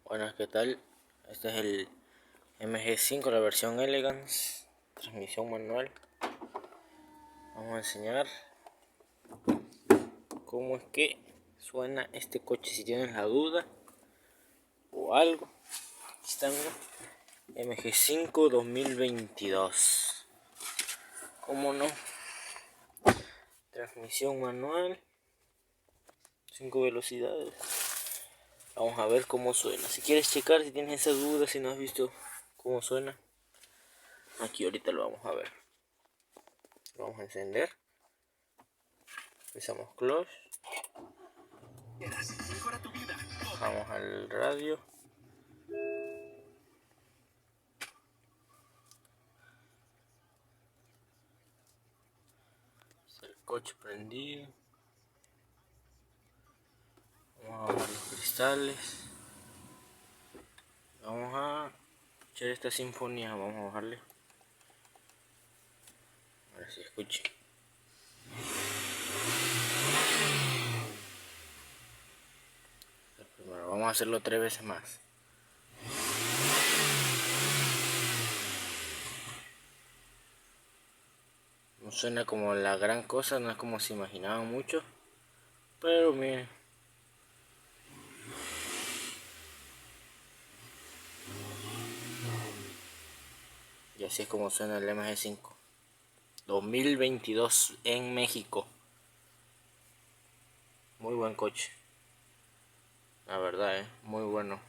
Buenas, ¿qué tal? Este es el MG5, la versión Elegance, transmisión manual. Vamos a enseñar cómo es que suena este coche. Si tienes la duda o algo, aquí está, mira, MG5 2022. ¿Cómo no? Transmisión manual, 5 velocidades. Vamos a ver cómo suena. Si quieres checar, si tienes esa duda, si no has visto cómo suena, aquí ahorita lo vamos a ver. Lo vamos a encender. Pisamos clutch. Vamos al radio. El coche prendido. Vamos a bajar los cristales. Vamos a echar esta sinfonía. Vamos a bajarle. Ahora sí, escuche. Primero, vamos a hacerlo 3 veces más. No suena como la gran cosa, no es como se imaginaban mucho, pero miren. Y así es como suena el MG5 2022 en México. Muy buen coche, la verdad, muy bueno.